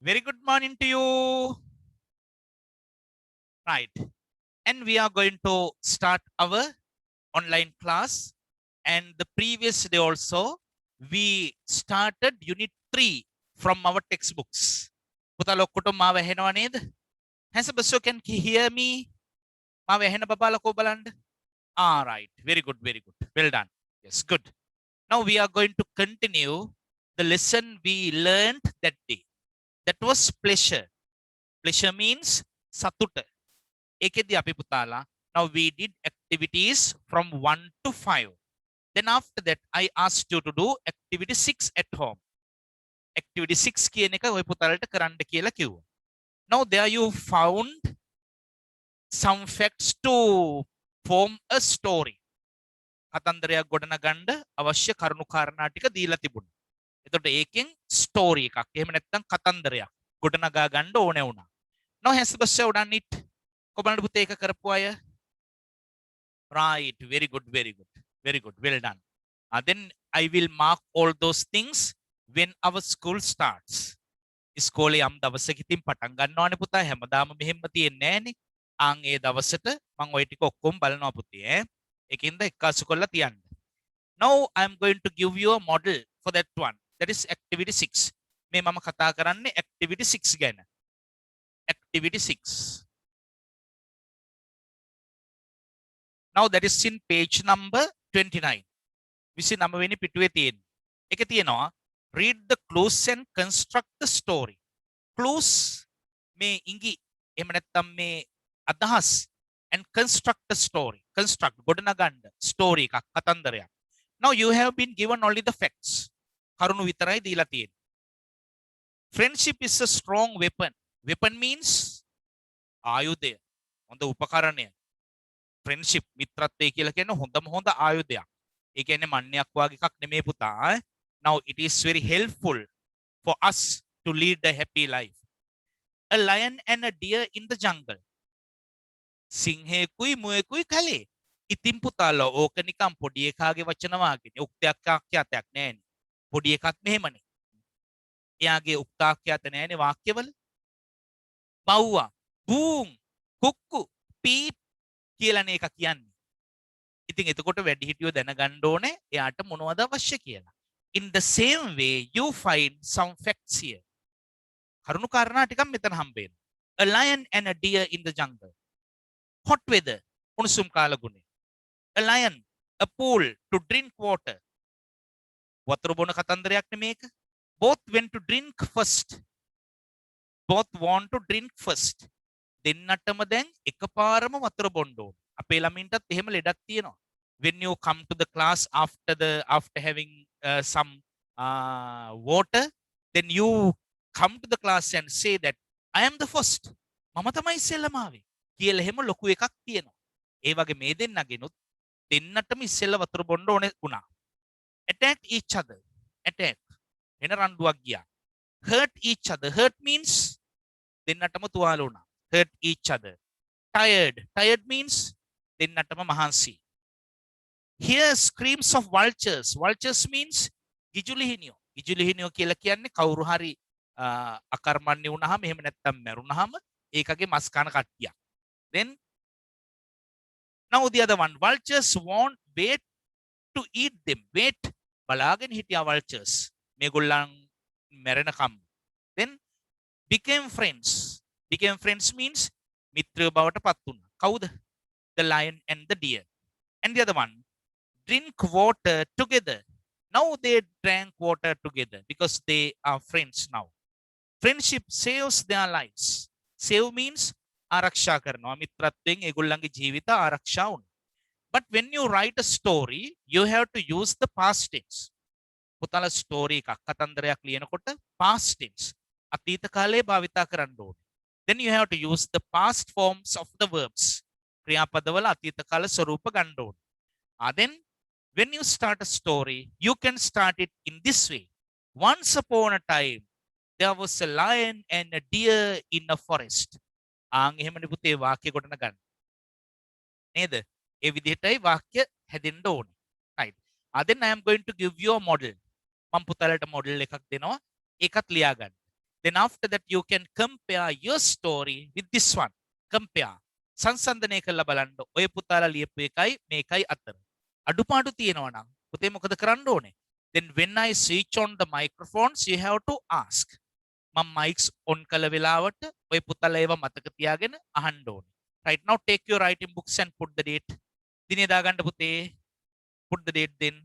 Very good morning to you. Right. And we are going to start our online class. And the previous day also, we started unit 3 from our textbooks. Putalo kuto mawa heno ned? Has a basso can hear me? Mawa hena babala ko baland? Ah, right. Very good, very good. Well done. Yes, good. Now we are going to continue the lesson we learned that day. That was pleasure. Pleasure means satuta. Ekedi api putala. Now we did activities from 1 to 5. Then after that, I asked you to do activity 6 at home. Activity 6 කියන එක ඔය පුතාලට කරන්න කියලා කිව්වා. Now there you found some facts to form a story. කතන්දරයක් ගොඩනගන්න අවශ්‍ය කරුණු කාරණා ටික දීලා තිබුණා. එතකොට ඒකෙන් ස්ටෝරි එකක්. එහෙම නැත්නම් කතන්දරයක් ගොඩනගා ගන්න ඕනේ වුණා. Now has the show done it? කොබලට පුතේ ඒක කරපු අය? Right, very good, very good. Very good, well done. Then I will mark all those things when our school starts. ඉස්කෝලේ යම් දවසක ඉතින් පටන් ගන්නවානේ පුතා. හැමදාම මෙහෙම තියෙන්නේ නැහනේ. ආන් ඒ දවසට මම ওই ටික ඔක්කොම බලනවා පුතේ ඈ. ඒකින්ද එක්කාසු කරලා තියන්න. Now I am going to give you a model for that one. That is activity 6. මේ මම කතා කරන්නේ activity 6 ගැන. Activity 6. Now that is in page number 29. 29 වෙනි පිටුවේ තියෙන. ඒකේ තියෙනවා read the clues and construct the story. Clues මේ ඉඟි එහෙම නැත්නම් මේ අදහස් and construct the story. Construct ගොඩනගන්න story එකක් කතන්දරයක්. Now you have been given only the facts. කරුණු විතරයි දීලා තියෙන්නේ. Friendship is a strong weapon. Weapon means ආයුධය. හොඳ උපකරණය. Friendship මිත්‍රත්වය කියලා කියන්නේ හොඳම හොඳ ආයුධයක්. ඒ කියන්නේ මන්නයක් වගේ එකක් නෙමෙයි පුතා. Now it is very helpful for us to lead a happy life. A lion and a deer in the jungle. සිංහයෙකුයි මුවෙකුයි කලේ. ඉතින් පුතාලා ඕක නිකන් පොඩි එකාගේ වචන වාගේනේ. උක්තයක් ආඛ්‍යාතයක් නෑනේ. පොඩි එකක් මෙහෙමනේ. එයාගේ උක්තාඛ්‍යාත නෑනේ වාක්‍යවල. බව්වා, බූම්, කුක්කු, පීප් කියලානේ එක කියන්නේ. ඉතින් එතකොට වැඩිහිටියෝ දැනගන්න ඕනේ එයාට මොනවද අවශ්‍ය කියලා. In the same way you find some facts here. කරුණු කාරණා ටිකක් මෙතන හම්බෙනවා. A lion and a deer in the jungle. Hot weather. උණුසුම් කාලගුණය. A lion, a pool to drink water. වතුර බොන කතන්දරයක් නෙමේක. Both went to drink first. Both want to drink first. දෙන්නටම දැන් එකපාරම වතුර බොන්න ඕන. අපේ ළමින්ටත් එහෙම ලෙඩක් තියෙනවා. When you come to the class after having some water, then you come to the class and say that I am the first. මම තමයි ඉස්සෙල්ලම ආවේ කියලා එහෙම ලොකු එකක් තියෙනවා. ඒ වගේ මේ දෙන්නගෙනුත් දෙන්නටම ඉස්සෙල්ල වතුර බොන්න ඕනේ වුණා. Attack each other. Attack. වෙන රණ්ඩුවක් ගියා. Hurt each other. Hurt means දෙන්නටම තුවාල වුණා. Hurt each other. Tired. Tired means දෙන්නටම මහන්සි. Here screams of vultures. Vultures means ගිජුලිහිනියෝ. ගිජුලිහිනියෝ කියලා කියන්නේ කවුරු හරි අකර්මණ්‍ය වුණාම එහෙම නැත්තම් මැරුණාම ඒකගේ මස් කන කට්ටියක්. Then now the other one. Vultures won't wait to eat them. Wait. බලාගෙන හිටියා vultures. මේගොල්ලන් මැරෙනකම්. Then became friends. Became friends means මිත්‍රයෝ බවට පත් වුණා. කවුද? The lion and the deer. And the other one, drink water together. Now they drank water together because they are friends now. Friendship saves their lives. Save means ආරක්ෂා කරනවා. මිත්‍රත්වයෙන් ඒගොල්ලන්ගේ ජීවිත ආරක්ෂා වුණා. But when you write a story, you have to use the past tense. පුතාලා story එකක් කතන්දරයක් ලියනකොට past tense අතීත කාලයේ භාවිතා කරන්න ඕනේ. Then you have to use the past forms of the verbs. ක්‍රියාපදවල අතීත කාල ස්වරූප ගන්න ඕනේ. Then when you start a story, you can start it in this way. Once upon a time, there was a lion and a deer in a forest. එහෙමනේ පුතේ වාක්‍ය ගොඩනගන්න. නේද? ඒ විදිහටයි වාක්‍ය හැදෙන්න ඕනේ. Right. Then I am going to give you a model. මම පුතාලට model එකක් දෙනවා. ඒකත් ලියා ගන්න. Then after that you can compare your story with this one. Compare. සංසන්දනය කරලා බලන්න ඔය පුතාලා ලියපු එකයි මේකයි අතර. අඩුපාඩු තියෙනවා නම් පුතේ මොකද කරන්න ඕනේ? Then when I switch on the microphones you have to ask. මම mics on කළ වෙලාවට ඔය පුතාලා ඒවා මතක තියාගෙන අහන්න ඕනේ. Right now take your writing books and put the date. දිනේ දාගන්න පුතේ. Put the date then.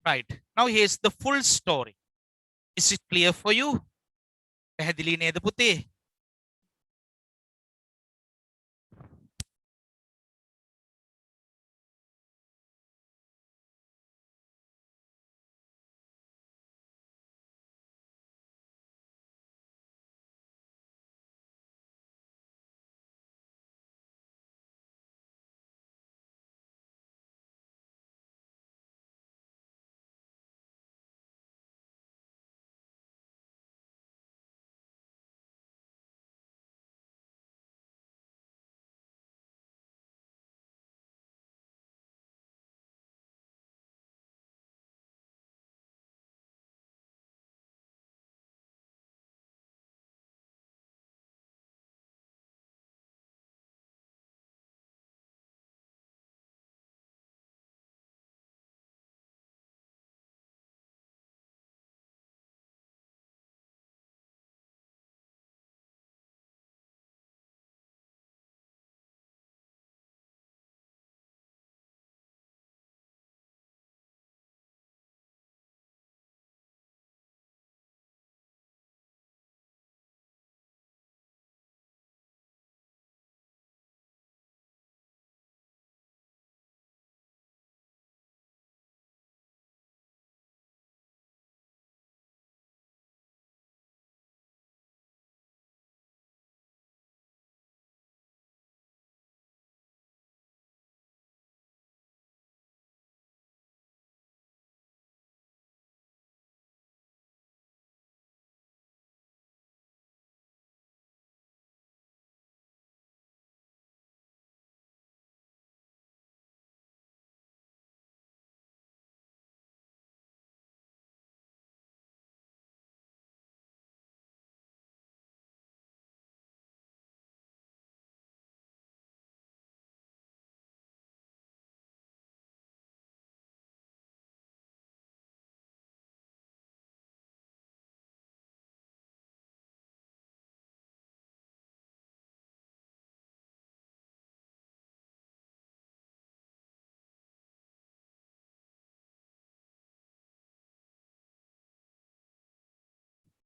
Right. Now here's the full story. Is it clear for you? පැහැදිලි නේද පුතේ?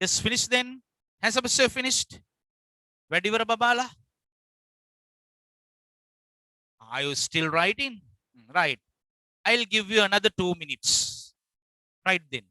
Just finish then. Has Abhishek finished? වැඩිවර බබාලා? Are you still writing? Right. I'll give you another 2 minutes. Right then.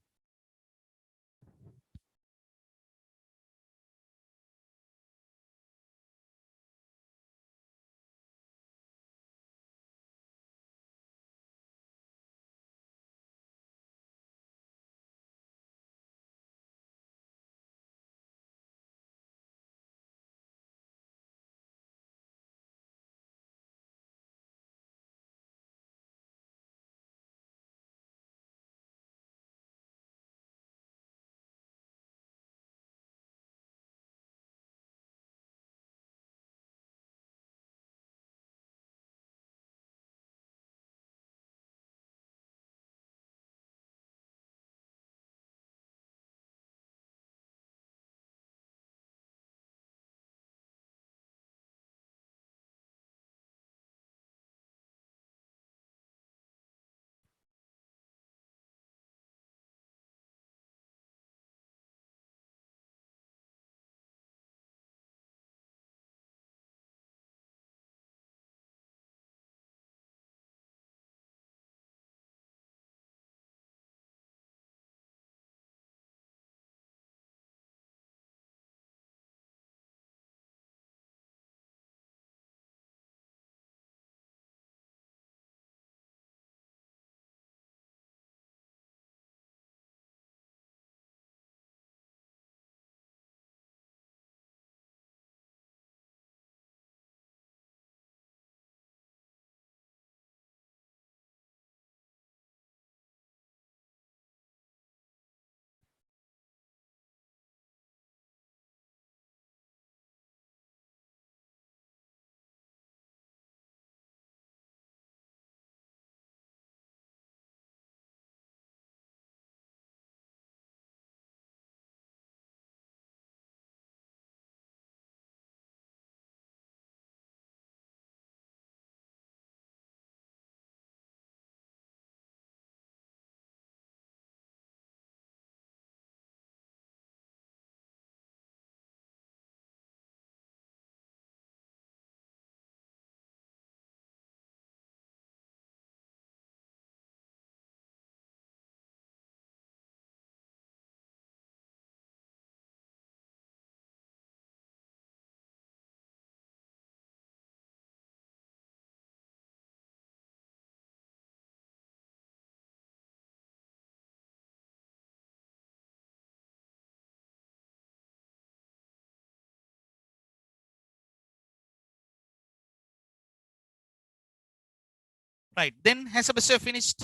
Right. Then has Sebastian finished?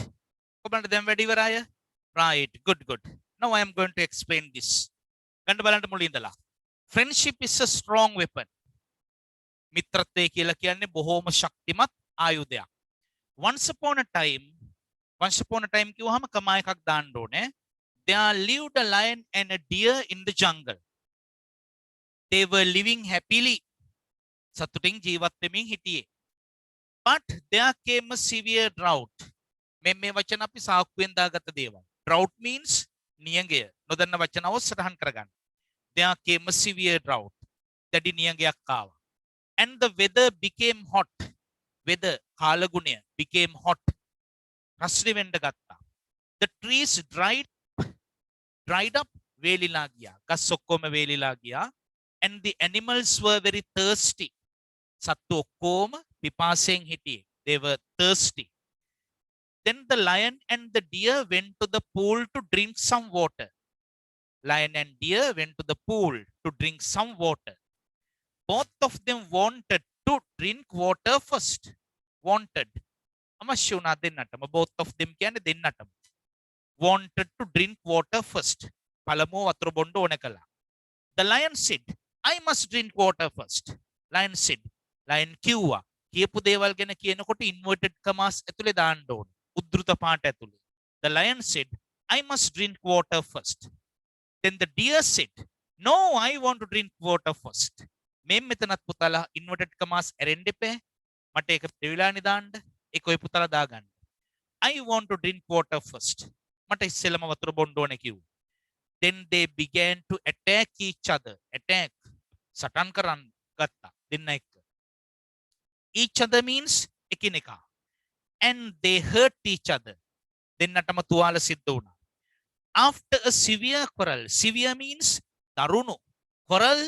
කොබලන්ට දැන් වැඩි ඉවරයි. Right. Good, good. Now I am going to explain this. ගන්න බලන්න මුලින් ඉඳලා. Friendship is a strong weapon. මිත්‍රත්වය කියලා කියන්නේ බොහෝම ශක්තිමත් ආයුධයක්. Once upon a time කිව්වහම කමා එකක් දාන්න ඕනේ. There lived a lion and a deer in the jungle. They were living happily. සතුටින් ජීවත් වෙමින් හිටියේ. But there came a severe drought. මේ වචන අපි සාක්කුවෙන් දාගත්ත දේවල්. Drought means නියඟය. නොදන්න වචන අවශ්‍ය සටහන් කරගන්න. There came a severe drought. දැඩි නියඟයක් ආවා. And the weather became hot. Weather කාලගුණය became hot. රස්නි වෙන්න ගත්තා. The trees dried up වේලිලා ගියා. ගස් ඔක්කොම වේලිලා ගියා. And the animals were very thirsty. සත්තු ඔක්කොම පිපාසයෙන් හිටියේ. They were thirsty. Then the lion and the deer went to the pool to drink some water. Lion and deer went to the pool to drink some water. Both of them wanted to drink water first. Wanted. අවශ්‍ය වුණා දෙන්නටම. Both of them කියන්නේ දෙන්නටම. Wanted to drink water first. පළමුව වතුර බොන්න ඕන කළා. The lion said, I must drink water first. Lion said. Lion කිව්වා. කියපු දේවල් ගැන කියනකොට inverted commas ඇතුලේ දාන්න ඕන. උද්දෘත පාඨ ඇතුලේ. The lion said, I must drink water first. Then the deer said, No, I want to drink water first. මෙතනත් පුතාලා inverted commas ඇරෙන්න එපා. මට ඒක දෙවිලානේ දාන්න. ඒක ඔය පුතාලා දාගන්න. I want to drink water first. මට ඉස්සෙල්ලම වතුර බොන්න ඕනේ කිව්වා. Then they began to attack each other. Attack. සටන් කරන් ගත්තා. දෙන්න එක්ක. Each other means එකිනෙකා. And they hurt each other. දෙන්නටම තුවාල සිද්ධ වුණා. After a severe quarrel. Severe means දරුණු. Quarrel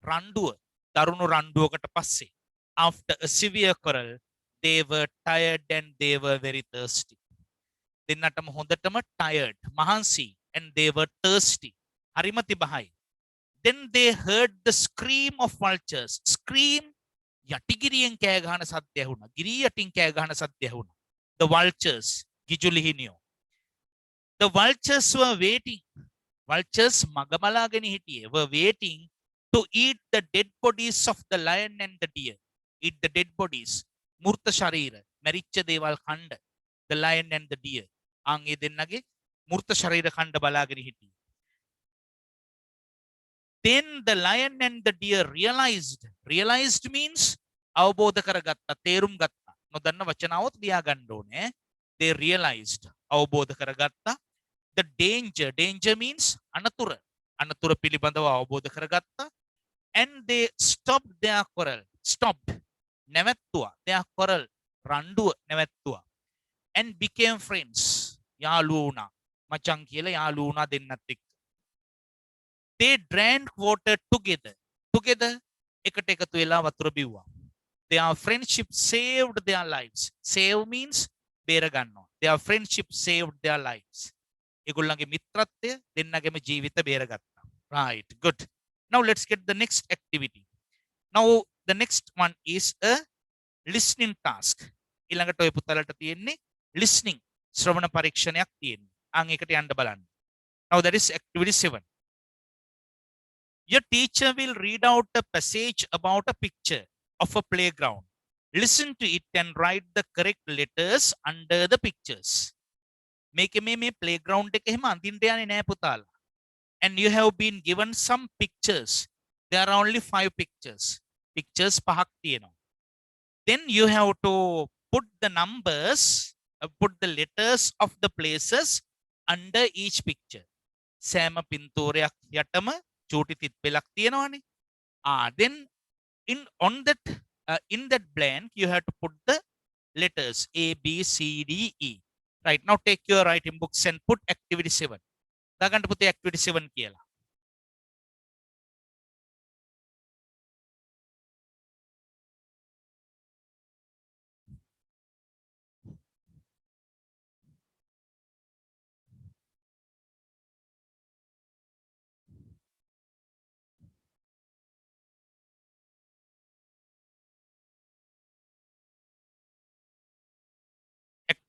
රණ්ඩුව. දරුණු රණ්ඩුවකට පස්සේ. After a severe quarrel, they were tired and they were very thirsty. දෙන්නටම හොඳටම tired, මහන්සි, and they were thirsty. හරිම තිබහයි. Then they heard the scream of vultures. Scream යටිගිරියෙන් කෑ ගහන සද්දය ඇහුණා. ගිරි යටින් කෑ ගහන සද්දය ඇහුණා. The vultures, ගිජුලිහිනියෝ. The vultures were waiting. Vultures මගබලාගෙන හිටියේ. Were waiting to eat the dead bodies of the lion and the deer. Eat the dead bodies. මූර්ත ශරීර. මැරිච්ච දේවල් කණ්ඩ. The lion and the deer. ආන් ඒ දෙන්නගේ මූර්ත ශරීර කණ්ඩ බලාගෙන හිටියේ. Then the lion and the deer realized. Realized means අවබෝධ කරගත්තා, තේරුම් ගත්තා. නොදන්න වචනාවත් ලියා ගන්න ඕනේ. They realized. අවබෝධ කරගත්තා. The danger. Danger means අනතුර. අනතුර පිළිබඳව අවබෝධ කරගත්තා. And they stopped their quarrel. Stopped. නැවැත්තුවා. Their quarrel. රණ්ඩුව නැවැත්තුවා. And became friends. යාළුවෝ වුණා. මචං කියලා යාළුවෝ වුණා දෙන්නත් එක්ක. They drank water together. Together එකට එකතු වෙලා වතුර බිව්වා. Their friendship saved their lives. Save means බේර ගන්නවා. Their friendship saved their lives. ඒගොල්ලන්ගේ මිත්‍රත්වය දෙන්නගේම ජීවිත බේරගත්තා. Right, good. Now let's get the next activity. Now the next one is a listening task. ඊළඟට ඔය පුතාලට තියෙන්නේ listening ශ්‍රවණ පරීක්ෂණයක් තියෙන්නේ. අන් එකට යන්න බලන්න. Now that is activity 7. Your teacher will read out a passage about a picture of a playground. Listen to it and write the correct letters under the pictures. මේක මේ playground එක එහෙම අඳින්න යන්නේ නෑ පුතාලා. And you have been given some pictures. There are only 5 pictures. Pictures පහක් තියෙනවා. Then you have to put the numbers, put the letters of the places under each picture. සෑම පින්තූරයක් යටම චූටි තිත්පෙලක් තියෙනවානේ. Then in that blank you have to put the letters A, B, C, D, E. Right, now take your writing books and put activity 7. දාගන්න පුතේ activity 7 කියලා.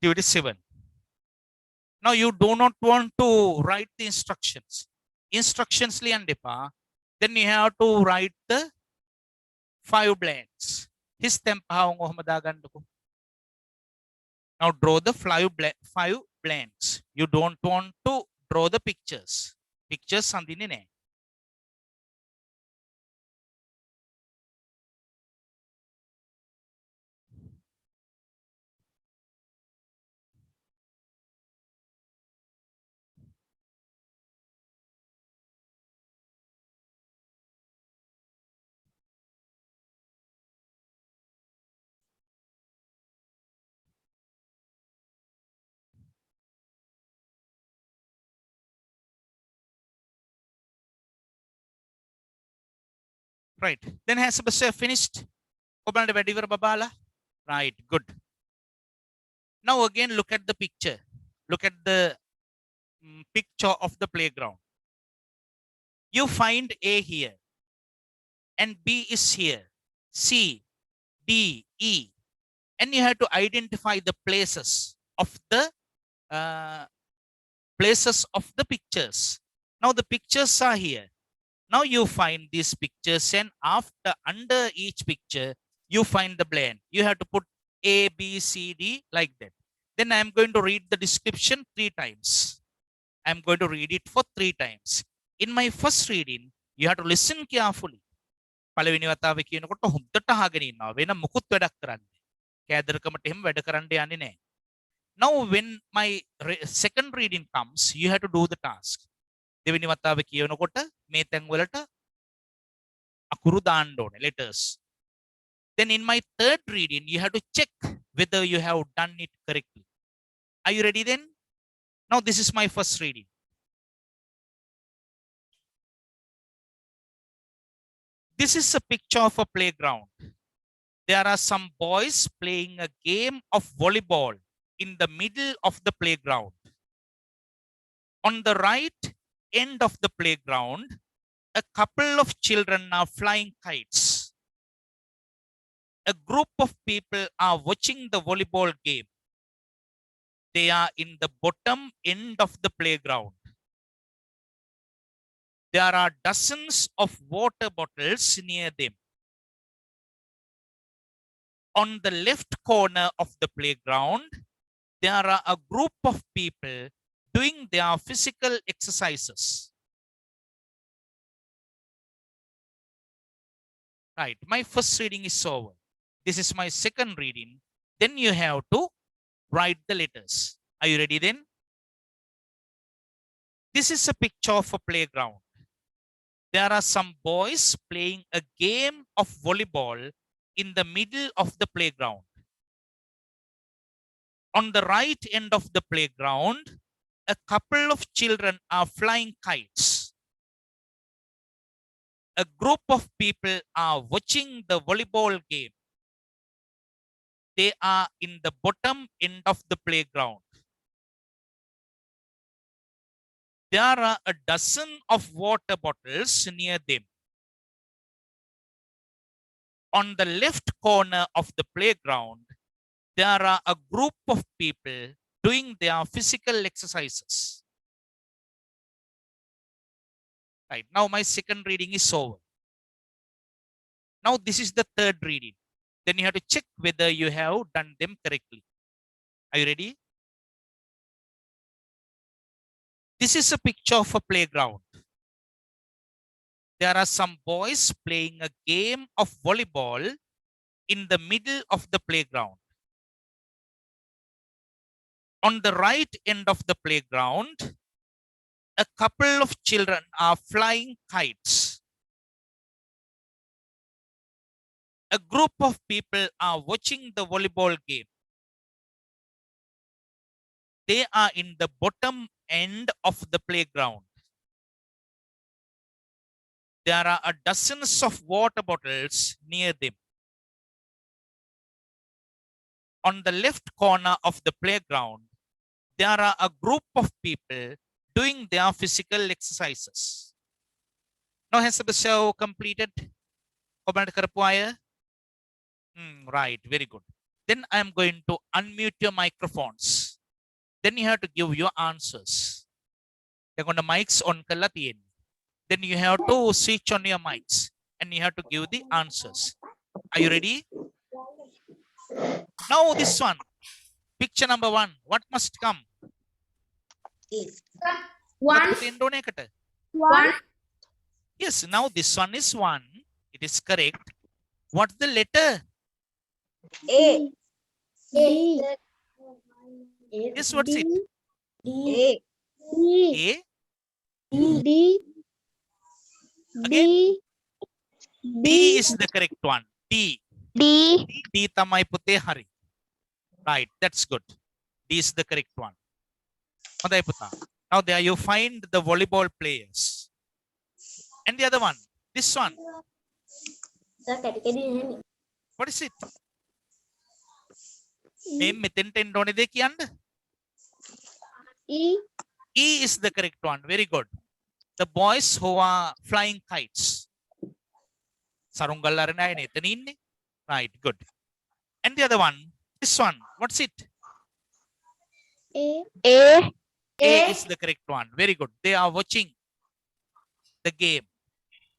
Activity 7. Now you do not want to write the instructions. Instructions liyandepa. Then you have to write the 5 blanks. His tempahaw ngo madagan ko. Now draw the 5 blanks. You don't want to draw the pictures. Pictures sandini ne. Right. Then has the finished. Obalante වැඩිවර babala. Right. Good. Now again look at the picture. Look at the picture of the playground. You find A here and B is here. C, D, E. And you have to identify the places of the pictures. Now the pictures are here. Now you find these pictures and after under each picture, you find the blank. You have to put A, B, C, D like that. Then I'm going to read the description 3 times. I'm going to read it for 3 times. In my first reading, you have to listen carefully. පළවෙනි වතාවේ කියනකොට හොඳට අහගෙන ඉන්නවා. වෙන මුකුත් වැඩක් කරන්නේ. කෑදරකමට එහෙම වැඩ කරන්න යන්නේ නැහැ. Now when my second reading comes, you have to do the task. දෙවෙනි වතාවේ කියනකොට මේ තැන් වලට අකුරු දාන්න ඕනේ, letters. Then in my third reading, you have to check whether you have done it correctly. Are you ready then? Now this is my first reading. This is a picture of a playground. There are some boys playing a game of volleyball in the middle of the playground. On the right end of the playground, a couple of children are flying kites. A group of people are watching the volleyball game. They are in the bottom end of the playground. There are dozens of water bottles near them. On the left corner of the playground, there are a group of people doing their physical exercises. Right, my first reading is over. This is my second reading. Then you have to write the letters. Are you ready then? This is a picture of a playground. There are some boys playing a game of volleyball in the middle of the playground. On the right end of the playground, a couple of children are flying kites. A group of people are watching the volleyball game. They are in the bottom end of the playground. There are a dozen of water bottles near them. On the left corner of the playground, there are a group of people doing their physical exercises. Right, now my second reading is over. Now this is the third reading. Then you have to check whether you have done them correctly. Are you ready? This is a picture of a playground. There are some boys playing a game of volleyball in the middle of the playground. On the right end of the playground, a couple of children are flying kites. A group of people are watching the volleyball game. They are in the bottom end of the playground. There are a dozens of water bottles near them. On the left corner of the playground, there are a group of people doing their physical exercises. Now has the show completed? Right, very good. Then I am going to unmute your microphones. Then you have to give your answers. You're going to mics on kalla තියෙන්නේ. Then you have to switch on your mics and you have to give the answers. Are you ready? Now this one. Picture number 1. What must come? One. One. Yes, now this one is 1. It is correct. What's the letter? A. D. Yes, what's it? A. A. D. Again? D. D is the correct one. D. D. D tamai pute hari. Right, that's good. D is the correct one. Maday puta. Now there you find the volleyball players. And the other one, this one. What is it? Name මෙතෙන්ට එන්න ඕනේ දේ කියන්න. E. E is the correct one. Very good. The boys who are flying kites. Sarungal අරන අය එතන ඉන්නේ. Right, good. And the other one, this one, what's it? A. A. A is the correct one. Very good. They are watching the game.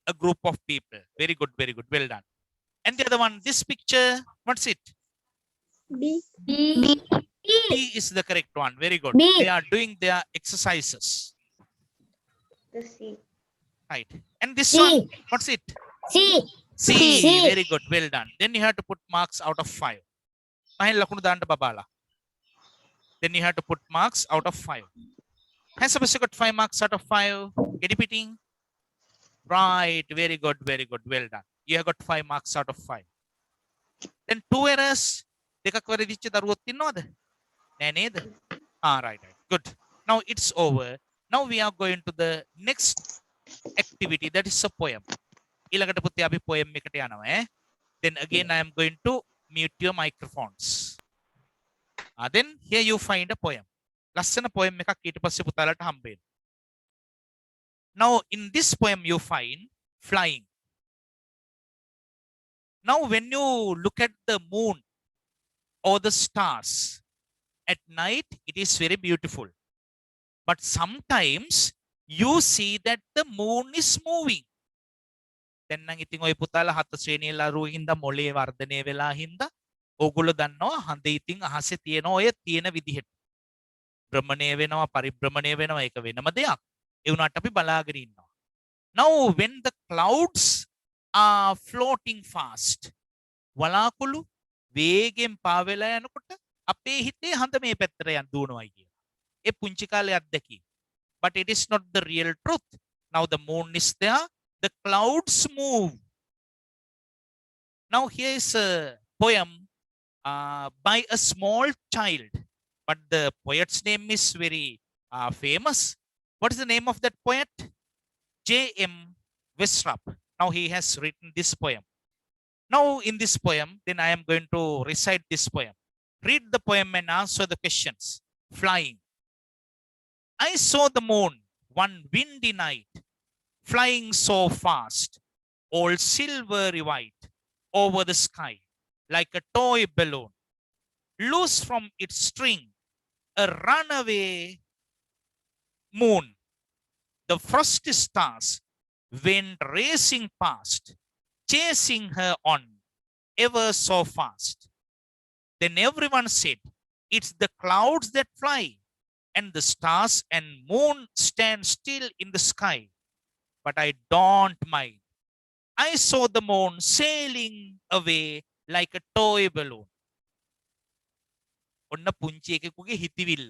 A group of people. Very good, very good. Well done. And the other one, this picture, what's it? B. B. B is the correct one. Very good. B. They are doing their exercises. The C. Right. And this C. one, what's it? C. C. C. Very good. Well done. Then you have to put marks out of 5. Pahin lakunu danta babala. Then you have to put marks out of 5. Has Sabasi got 5 marks out of 5? Get repeating? Right. Very good. Very good. Well done. You have got 5 marks out of 5. Then 2 errors. Dekak වැරදිච්ච දරුවොත් ඉන්නවද? නෑ නේද? Right. Good. Now it's over. Now we are going to the next activity, that is a poem. ඊළඟට පුතේ අපි poem එකට යනවා ඈ. Then again I am going to mute your microphones. Then here you find a poem. ලස්සන poem එකක් ඊට පස්සේ පුතාලට හම්බ වෙනවා. Now in this poem you find flying. Now when you look at the moon or the stars at night, it is very beautiful. But sometimes you see that the moon is moving. දැන් නම් ඉතින් ඔය පුතාලා 7 ශ්‍රේණියේ ලරුවෝ හින්දා මොලේ වර්ධනය වෙලා හින්දා ඕගොල්ලෝ දන්නවා හඳ ඉතින් අහසේ තියෙන ඔය තියෙන විදිහට භ්‍රමණය වෙනවා පරිභ්‍රමණය වෙනවා ඒක වෙනම දෙයක්. ඒ වුණාට අපි බලාගෙන ඉන්නවා. Now when the clouds are floating fast, වලාකුළු වේගෙන් පාවෙලා යනකොට අපේ හිතේ හඳ මේ පැත්තට යන දුවනවා කියන. ඒ පුංචි කාලේ අත්දැකීම. But it is not the real truth. Now the moon is there, the clouds move. Now here is a poem by a small child, but the poet's name is very famous. What is the name of that poet? J.M. Westrup. Now he has written this poem. Now in this poem, then I am going to recite this poem. Read the poem and answer the questions. Flying. I saw the moon one windy night, flying so fast, all silvery white, over the sky, like a toy balloon. Loose from its string, a runaway moon. The frosty stars went racing past, chasing her on ever so fast. Then everyone said, it's the clouds that fly, and the stars and moon stand still in the sky. But I don't mind. I saw the moon sailing away like a toy balloon. ඔන්න පුංචි එකෙකුගේ හිතවිල්ල.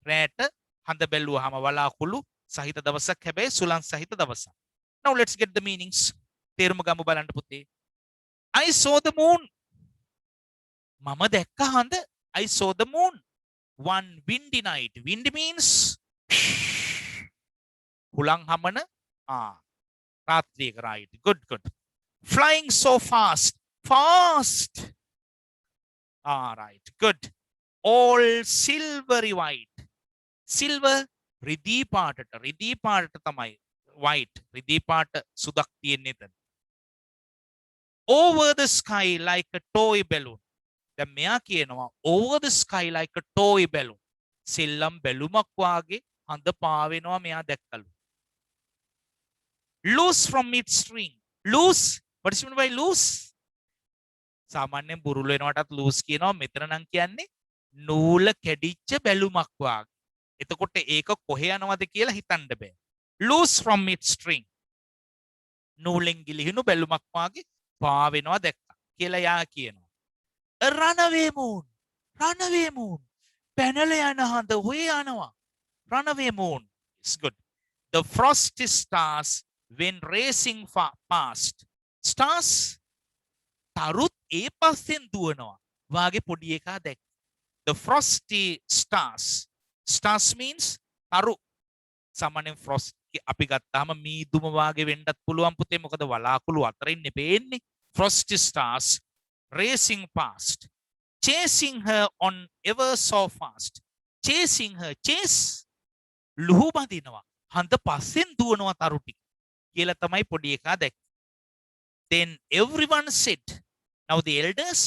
රැට හඳ බැලුවාම වලාකුළු සහිත දවසක් හැබැයි සුළං සහිත දවසක්. Now let's get the meanings. තේරුම ගමු බලන්න පුතේ. I saw the moon. මම දැක්ක හඳ. I saw the moon. One windy night. Windy means හුලං හමන රාත්‍රියක. Right. Good, good. Flying so fast. Fast. Right. Good. All silvery white. Silver රිදී පාටට. රිදී පාටට තමයි white. රිදී පාට සුදක් තියෙන්නේ එතන. Over the sky like a toy balloon. දැන් මෙයා කියනවා over the sky like a toy balloon. සෙල්ලම් බැලුමක් වාගේ හඳ පාවෙනවා මෙයා දැක්කලු. Loose from its string. Loose. What is meant by loose? සාමාන්‍යයෙන් බුරුල් වෙනවටත් loose කියනවා. මෙතන නම් කියන්නේ නූල කැඩිච්ච බැලුමක් වාගේ. එතකොට ඒක කොහේ යනවද කියලා හිතන්න බෑ. Loose from its string. නූලෙන් ගිලිහුණු බැලුමක් වාගේ පාවෙනවා දැක්කා කියලා යා කියනවා. A runaway moon. Runaway moon. පැනලා යන හඳ හොය යනවා. Runaway moon. It's good. The frosty stars when racing past. Stars තරුත් ඒ පස්සෙන් දුවනවා. වාගේ පොඩි එකා දැක්ක. The frosty stars. Stars means තරු. සාමාන්‍යයෙන් frost අපි ගත්තාම මීදුම වාගේ වෙන්නත් පුළුවන් පුතේ. මොකද වලාකුළු අතරින් පේන්නේ. Frosty stars racing past. Chasing her on ever so fast. Chasing her. Chase ලුහු බඳිනවා. හඳ පස්සෙන් දුවනවා තරු ටික. කියලා තමයි පොඩි එකා දැක්කේ. Then everyone said. Now the elders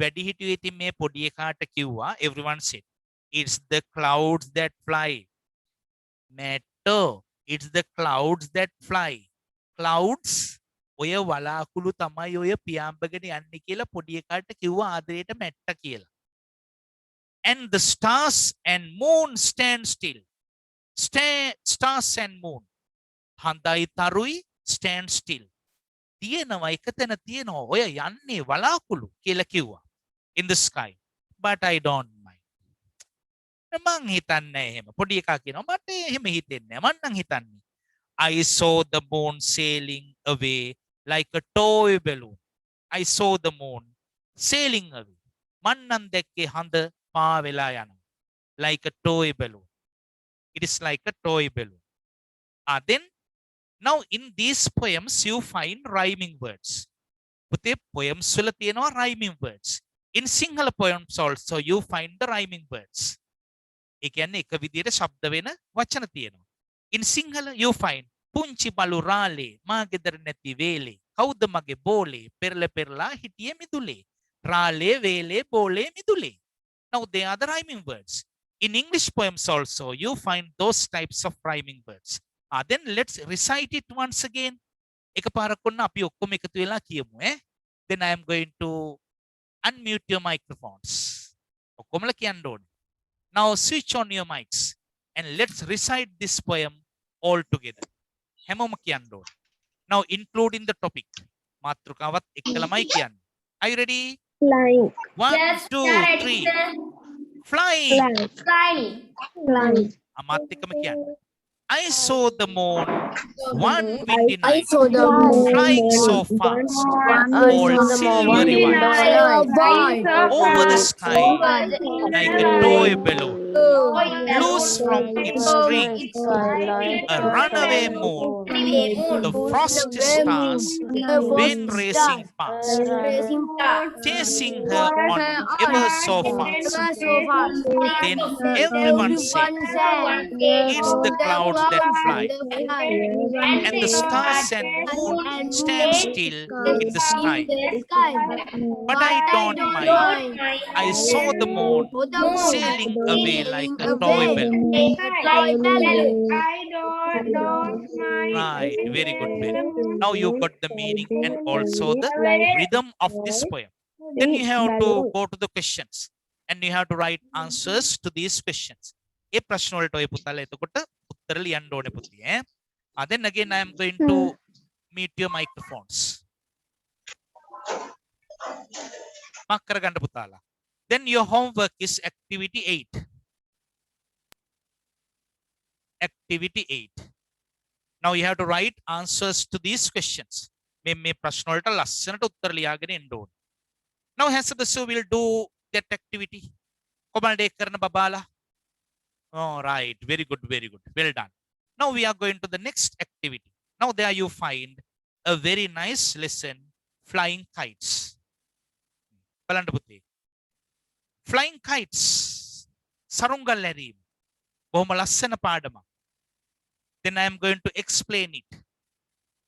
වැඩිහිටියෝ ඉතින් මේ පොඩි එකාට කිව්වා everyone said. It's the clouds that fly. Matter. It's the clouds that fly. Clouds ඔය වලාකුළු තමයි ඔය පියාඹගෙන යන්නේ කියලා පොඩි එකාට කිව්වා ආදරයට මැට්ට කියලා. And the stars and moon stand still. Stars and moon. හඳයි තරුයි stand still. තියෙනවා එක තැන තියෙනවා ඔය යන්නේ වලාකුළු කියලා කිව්වා. In the sky. But I don't mind. මං හිතන්නේ එහෙම. පොඩි එකා කියනවා මට එහෙම හිතෙන්නේ නැහැ. මං නම් හිතන්නේ. I saw the moon sailing away like a toy balloon. I saw the moon sailing away. මං නම් දැක්කේ හඳ පා වෙලා යනවා. Like a toy balloon. It is like a toy balloon. Then now in these poems you find rhyming words. පුතේ poems වල තියෙනවා rhyming words. In Sinhala poems also you find the rhyming words. ඒ කියන්නේ එක විදියට ශබ්ද වෙන වචන තියෙනවා. In Sinhala you find පුංචි බලු රාලේ මා ගෙදර නැති වේලේ කවුද මගේ බෝලේ පෙරල පෙරලා හිටියේ මිදුලේ රාලේ වේලේ බෝලේ මිදුලේ. Now they are the rhyming words. In English poems also you find those types of rhyming words. Then let's recite it once again. එකපාරක් ඔන්න අපි ඔක්කොම එකතු වෙලා කියමු ඈ. Then I am going to unmute your microphones. ඔක්කොමලා කියන්න ඕනේ. Now switch on your mics and let's recite this poem all together. හැමෝම කියන්න ඕනේ. Now including the topic. මාතෘකාවත් එක්කලමයි කියන්නේ. Are you ready? Flying. 1 2 3. Flying. Flying. Flying. අමාත් එක්කම කියන්න. I saw the moon one windy I night saw the moon flying so fast, all silvery white, over the sky like a toy balloon, loose from its string, a runaway moon, the frosty stars, when racing past, chasing her on ever so fast. Then everyone said, it's the clouds that fly, and the stars and moon stand still in the sky. But I don't mind. I saw the moon sailing away like a toy balloon. Right, very good, very good. Now you got the meaning and also the rhythm of this poem. Then you have to go to the questions and you have to write answers to these questions. ඒ ප්‍රශ්න වලට ඔය පුතාලා එතකොට උත්තර ලියන්න ඕනේ පුතේ ඈ. Then again I am going to mute your microphones. Mark කරගන්න පුතාලා. Then your homework is activity 8. Activity 8. Now you have to write answers to these questions. මේ ප්‍රශ්න වලට ලස්සනට උත්තර ලියාගෙන එන්න ඕනේ. Now Hasadsu will do that activity. කොමල්ද ඒක කරන බබාලා? Oh, right. Very good. Very good. Well done. Now we are going to the next activity. Now there you find a very nice lesson, flying kites. බලන්න පුතේ. Flying kites. සරුංගල් ඇරීම. බොහොම ලස්සන පාඩමක්. Then I am going to explain it.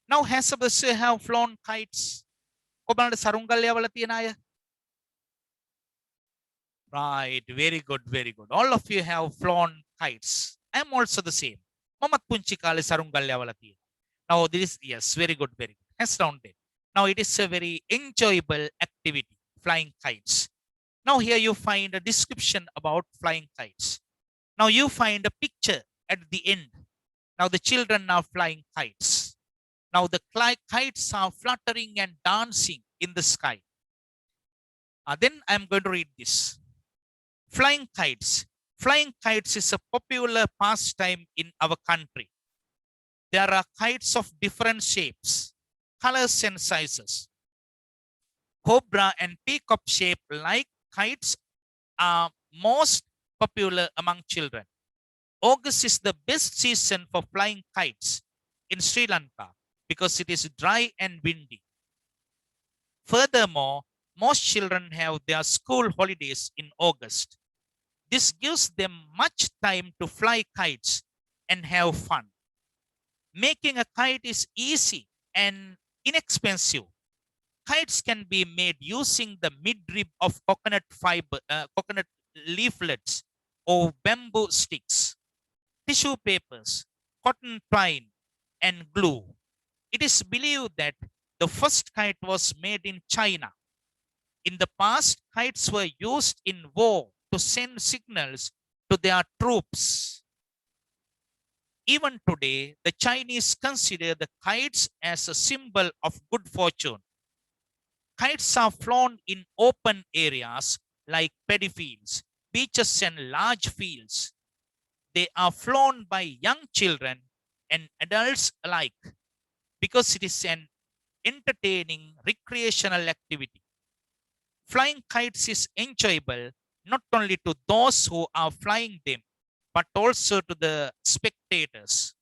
Now has of us have flown kites. කොබලට සරුංගල් යවලා තියෙන අය? Right, very good, very good. All of you have flown kites. I am also the same. Mamat punchi kale sarungalyawala තියෙනවා. Now this is, yes, very good, very good. Hands down there. Now it is a very enjoyable activity, flying kites. Now here you find a description about flying kites. Now you find a picture at the end. Now the children are flying kites. Now the kites are fluttering and dancing in the sky. Then I'm going to read this. Flying kites. Flying kites is a popular pastime in our country. There are kites of different shapes, colors, and sizes. Cobra and peacock shape like kites are most popular among children. August is the best season for flying kites in Sri Lanka because it is dry and windy. Furthermore, most children have their school holidays in August. This gives them much time to fly kites and have fun. Making a kite is easy and inexpensive. Kites can be made using the midrib of coconut leaflets or bamboo sticks, tissue papers, cotton twine, and glue. It is believed that the first kite was made in China. In the past, kites were used in war to send signals to their troops. Even today, the Chinese consider the kites as a symbol of good fortune. Kites are flown in open areas like paddy fields, beaches, and large fields. They are flown by young children and adults alike because it is an entertaining recreational activity. Flying kites is enjoyable not only to those who are flying them, but also to the spectators.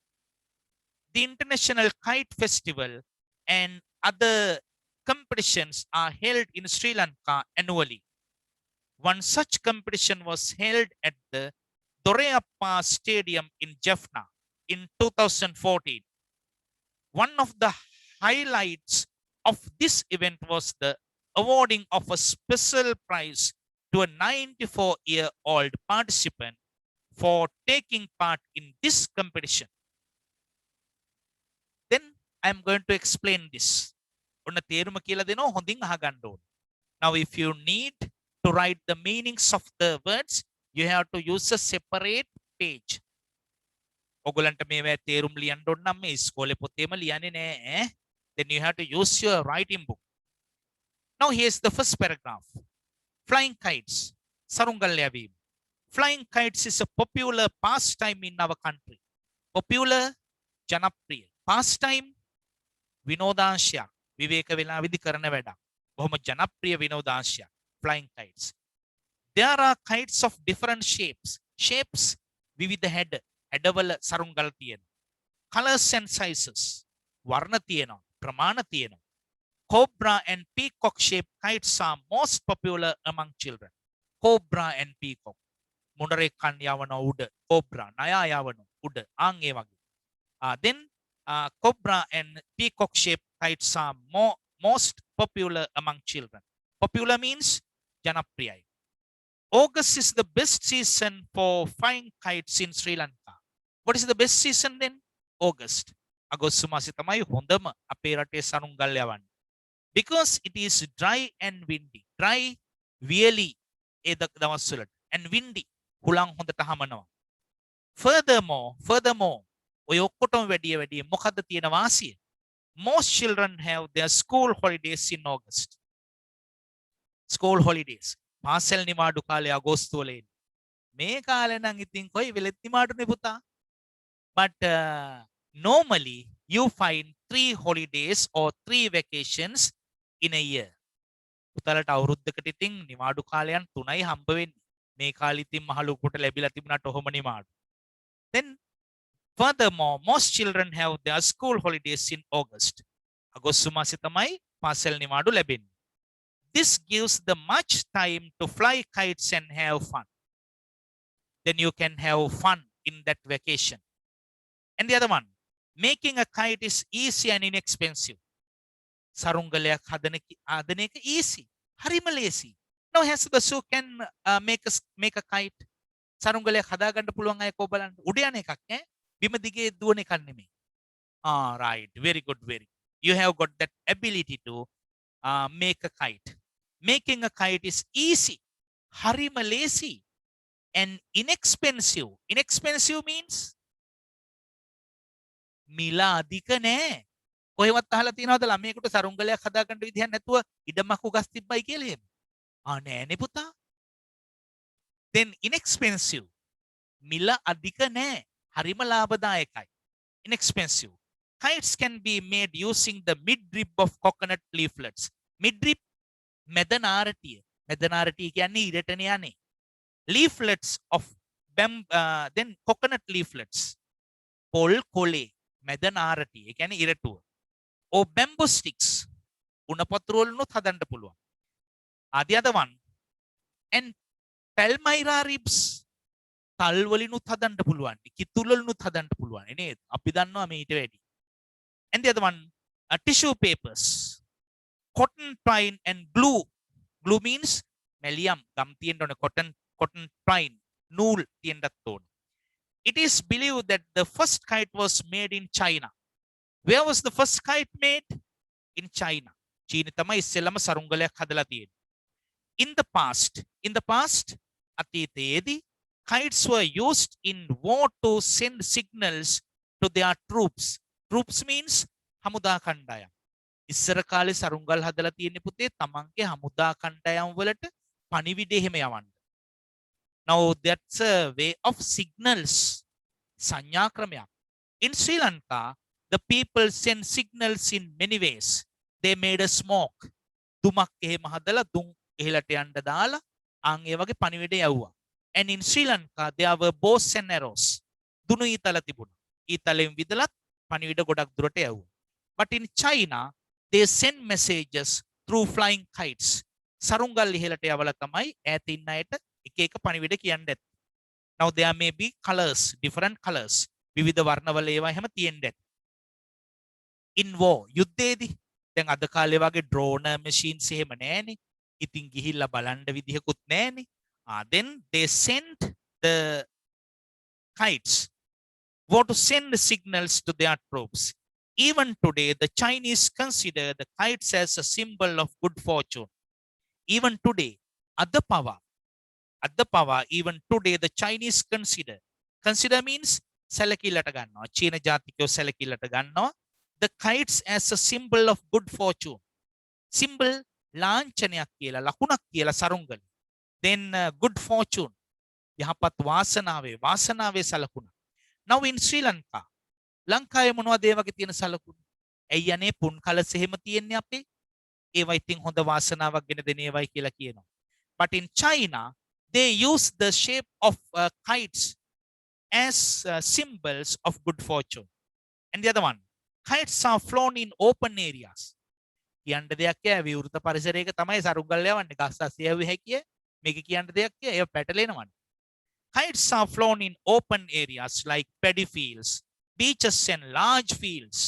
The International Kite Festival and other competitions are held in Sri Lanka annually. One such competition was held at the Dorayappa Stadium in Jaffna in 2014. One of the highlights of this event was the awarding of a special prize to a 94-year-old participant for taking part in this competition. Then I'm going to explain this. ඔන්න තේරුම කියලා දෙනවා හොඳින් අහගන්න ඕන. Now if you need to write the meanings of the words, you have to use a separate page. ඔයගලන්ට මේවා තේරුම් ලියන්න ඕන නම් මේ ඉස්කෝලේ පොතේම ලියන්නේ නෑ. Then you have to use your writing book. Now here's the first paragraph. Flying kites. සරුංගල් යැවීම. Flying kites is a popular pastime in our country. Popular, ජනප්‍රිය. Pastime, විනෝදාංශයක්. විවේක වෙලාවෙදි කරන වැඩක්. බොහොම ජනප්‍රිය විනෝදාංශයක්. Flying kites. There are kites of different shapes. Shapes, විවිධ හැඩවල සරුංගල් තියෙනවා. Colors and sizes. වර්ණ තියෙනවා. ප්‍රමාණ තියෙනවා. Cobra and peacock shaped kites are most popular among children. Cobra and peacock. මොනරෙක්කන් යවන උඩ. Cobra. නයා යවන උඩ. ආන් ඒ වගේ. Then cobra and peacock shaped kites are most popular among children. Popular means ජනප්‍රියයි. August is the best season for flying kites in Sri Lanka. What is the best season then? August. අගෝස්තු මාසෙ තමයි හොඳම අපේ රටේ සරුංගල් යවන්නේ. Because it is dry and windy. Dry, වියලි A දවස්වලට. And windy, හුලං හොඳට හමනවා. Furthermore, ඔය ඔක්කොටම වැඩිය මොකද්ද තියෙන වාසිය? Most children have their school holidays in August. School holidays. පාසල් නිවාඩු කාලේ අගෝස්තුවල එන්නේ. මේ කාලේ නම් ඉතින් කොයි වෙලෙත් නිවාඩුනේ පුතා. But normally you find 3 holidays or 3 vacations in a year. පුතාලට අවුරුද්දකට ඉතින් නිවාඩු කාලයන් 3යි හම්බ වෙන්නේ. මේ කාලෙ ඉතින් මහලුකට ලැබිලා තිබුණාට ඔහොම නිවාඩු. Then furthermore, most children have their school holidays in August. අගෝස්තු මාසෙ තමයි පාසල් නිවාඩු ලැබෙන්නේ. This gives them much time to fly kites and have fun. Then you can have fun in that vacation. And the other one, making a kite is easy and inexpensive. සරුංගලයක් හදන එක easy. හරිම ලේසි. Now has the zoo can make a kite. සරුංගලයක් හදාගන්න පුළුවන් අය කෝ බලන්න. උඩ යන එකක් ඈ. බිම දිගේ දුවන එකක් නෙමෙයි. Right. Very good. Very. You have got that ability to make a kite. Making a kite is easy. Harima lazy and inexpensive. Inexpensive means මිලා අධික නෑ. කොහෙවත් අහලා තියෙනවද ළමයෙකුට සරුංගලයක් හදාගන්න විදිහක් නැතුව ඉඩමක් උගස් තිබ්බයි කියලා එහෙම? නෑනේ පුතා. Then inexpensive. මිල අධික නෑ. හරිම ලාභදායකයි. Inexpensive. Kites can be made using the midrib of coconut leaflets. Midrib මැද නාරටිය. මැද නාරටිය කියන්නේ ඉරටනේ යන්නේ. Leaflets of then coconut leaflets. පොල් කොලේ මැද නාරටිය. ඒ කියන්නේ ඉරටුව. or bamboo sticks. උණපොත්‍ර වලිනුත් හදන්න පුළුවන්. the other one. And palmyra ribs. තල් වලිනුත් හදන්න පුළුවන්. කිතුල් වලිනුත් හදන්න පුළුවන් නේද? අපි දන්නවා මේ ඊට වැඩි. And the other one, tissue papers. Cotton twine and glue. Glue means melium. ගම් තියෙන්න ඕනේ cotton twine. නූල් තියෙන්නත් ඕනේ. It is believed that the first kite was made in China. Where was the first kite made? In China. චීන තමයි ඉස්සෙල්ලම සරුංගලයක් හදලා තියෙන්නේ. In the past, අතීතයේදී kites were used in war to send signals to their troops. Troops means හමුදා කණ්ඩායම්. ඉස්සර කාලේ සරුංගල් හදලා තියෙන්නේ පුතේ තමන්ගේ හමුදා කණ්ඩායම් වලට පණිවිඩය එහෙම යවන්න. Now that's a way of signals. සංඥා ක්‍රමයක්. In Sri Lanka, the people send signals in many ways. They made a smoke. දුමක් එහෙම හදලා දුම් එහෙලට යන්න දාලා ඒ වගේ පණිවිඩය යවුවා. And in Sri Lanka, there were bows and arrows. දුනු ඊතල තිබුණා. ඊතලෙන් විදලත් පණිවිඩ ගොඩක් දුරට යවුවා. But in China, they send messages through flying kites. සරුංගල් ඉහෙලට යවලා තමයි ඈත ඉන්න අයට එක එක පණිවිඩ කියන්න ඇත්තේ. Now there may be colors, different colors. විවිධ වර්ණවල ඒවා එහෙම තියෙන්න ඇති. In war, යුද්ධයේදී දැන් අද කාලේ වගේ drone machines එහෙම නැහැනේ. ඉතින් ගිහිල්ලා බලන්න විදිහකුත් නැහැනේ. Then they sent the kites to send signals to their troops. Even today, the Chinese consider the kites as a symbol of good fortune. Even today, at the power, even today, the Chinese consider means සැලකිල්ලට ගන්නවා. චීන ජාතිකයෝ සැලකිල්ලට ගන්නවා. The kites as a symbol of good fortune. Symbol ලාංඡනයක් කියලා ලකුණක් කියලා සරුංගල. Then good fortune. යහපත් වාසනාවේ සලකුණ. Now in Sri Lanka. ලංකාවේ මොනවද ඒ වගේ තියෙන සලකුණු? ඇයි අනේ පුන් කලස එහෙම තියෙන්නේ අපේ? ඒවා ඉතින් හොඳ වාසනාවක් ගෙන දෙන ඒවයි කියලා කියනවා. But in China, they use the shape of kites as symbols of good fortune. And the other one, kites are flown in open areas. කියන්න දෙයක් නෑ විවෘත පරිසරයක තමයි සරුංගල් යවන්නේ. ගස් අසියුවේ හැකිය. මේක කියන්න දෙයක් නෑ. ඒව පැටලෙනවනේ. Kites are flown in open areas like paddy fields, beaches and large fields.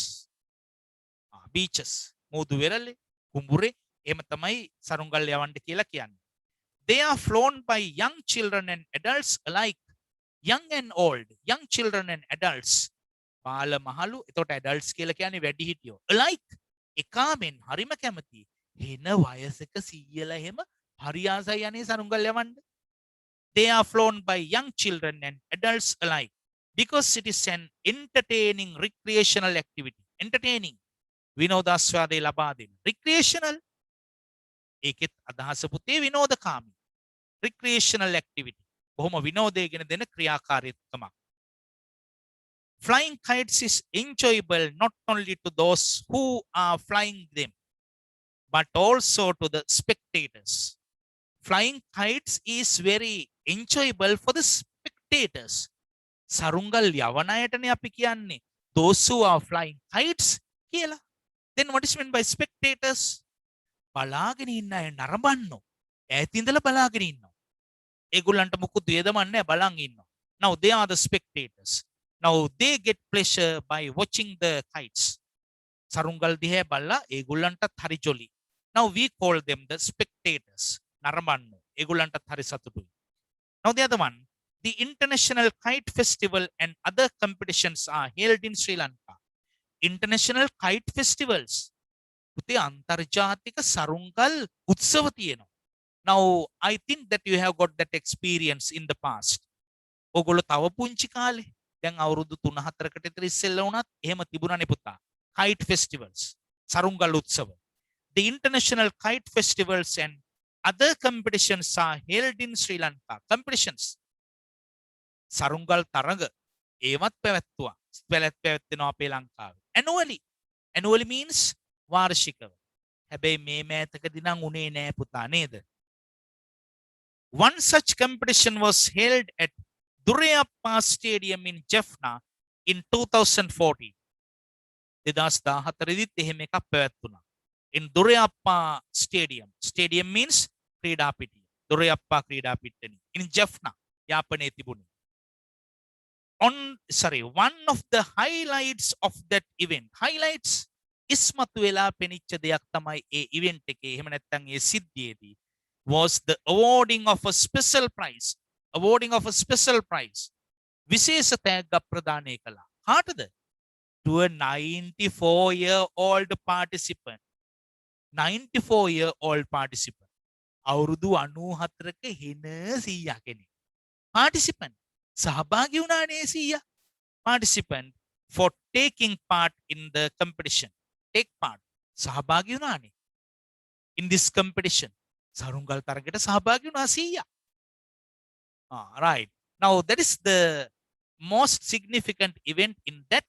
Beaches. මුදු වෙරළේ, කුඹුරේ එහෙම තමයි සරුංගල් යවන්න කියලා කියන්නේ. They are flown by young children and adults alike. Young and old, young children and adults. බාල මහලු එතකොට adults කියලා කියන්නේ වැඩිහිටියෝ. Alike. එකාමෙන් හරිම කැමති. එන වයසක සීයලා එහෙම හරි ආසයි යන්නේ සරුංගල් යවන්න. They are flown by young children and adults alike because it is an entertaining recreational activity. Entertaining. විනෝදාස්වාදේ ලබා දෙන. Recreational. ඒකෙත් අදහස පුතේ විනෝදකාමී. Recreational activity. බොහොම විනෝදය ගෙන දෙන ක්‍රියාකාරීත්වයක්. Flying kites is enjoyable not only to those who are flying them, but also to the spectators. Flying kites is very enjoyable for the spectators. සරුංගල් යවන අයටනේ අපි කියන්නේ those who are flying kites කියලා. Then what is meant by spectators? බලාගෙන ඉන්න අය නරඹන්නෝ. ඈත ඉඳලා බලාගෙන ඉන්නවා. ඒගොල්ලන්ට මුකුත් වේදමන්නේ බලන් ඉන්නවා. Now they are the spectators. Now they get pleasure by watching the kites. සරුංගල් දිහා බලලා ඒගොල්ලන්ටත් හරි ජොලි. Now we call them the spectators. නරඹන්නෝ. ඒගොල්ලන්ටත් හරි සතුටුයි. Now the other one, the International Kite Festival and other competitions are held in Sri Lanka. International Kite Festivals. පුතේ අන්තර්ජාතික සරුංගල් උත්සව තියෙනවා. Now I think that you have got that experience in the past. ඔගොල්ලෝ තව පුංචි කාලේ දැන් අවුරුදු 3-4කට විතර ඉස්සෙල්ලා වුණත් එහෙම තිබුණානේ පුතා. Kite festivals, සරුංගල් උත්සව. The International Kite Festivals and other competitions are held in Sri Lanka. Competitions. සරුංගල් තරඟ ඒවත් පැවැත්තුවා. පැවැත්වෙනවා අපේ ලංකාවේ. Annually. Annually means වාර්ෂිකව. හැබැයි මේ මෑතකදී නම් උනේ නෑ පුතා නේද? One such competition was held at Durayappa Stadium in Jaffna in 2014. 2014 දිත් එහෙම එකක් පැවැත්තුණා. In Durayappa Stadium. Stadium means ක්‍රීඩා පිටිය. Durayappa ක්‍රීඩා පිටියේ. In Jaffna, යාපනයේ තිබුණේ. One of the highlights of that event. Highlights ඉස්මතු වෙලා පෙනිච්ච දෙයක් තමයි ඒ event එකේ එහෙම නැත්නම් ඒ සිද්ධියේදී was the awarding of a special prize. Awarding of a special prize. විශේෂ තෑග්ගක් ප්‍රදානය කළා. කාටද? To a 94-year-old participant. 94-year-old participant. අවුරුදු 94ක හින 100 කෙනෙක්. Participant. සහභාගී වුණානේ 100. Participant for taking part in the competition. Take part. සහභාගී වුණානේ. In this competition. සරුංගල් තරගයට සහභාගී වුණා 100. Right. Now that is the most significant event in that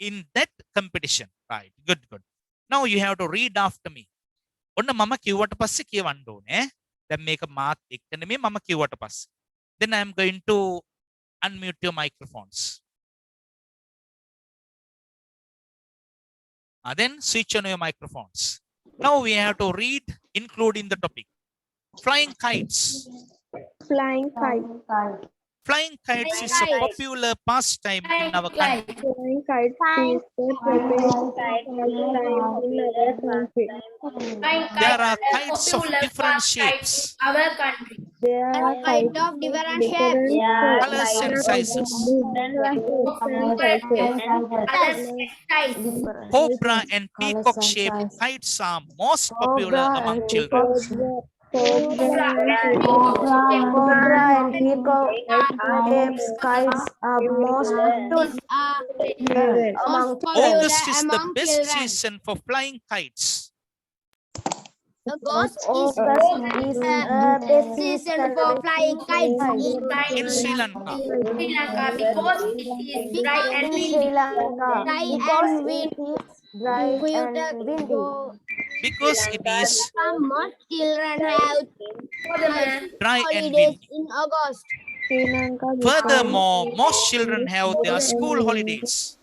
in that competition. Right. Good. Now you have to read after me. ඔන්න මම කිව්වට පස්සේ කියවන්න ඕනේ. දැන් මේක මාත් එක්ක නෙමෙයි මම කිව්වට පස්සේ. Then I am going to unmute your microphones. Then switch on your microphones. Now we have to read including the topic. Flying kites. Flying kite. Flying kites is a popular pastime in our country. Flying kite is the pastime in our country. There are kites of different shapes, Our country. There are kites of different shapes. colors and sizes. Cobra and peacock shaped kites are most popular among children. Cobra and peacock shaped kites are most among August is the best season for flying kites. August is the best season for flying kites In Sri Lanka, Sri Lanka because it is dry and windy. Dry and windy. because it is Most children have dry and holidays windy. in August. Furthermore, most children have their school holidays.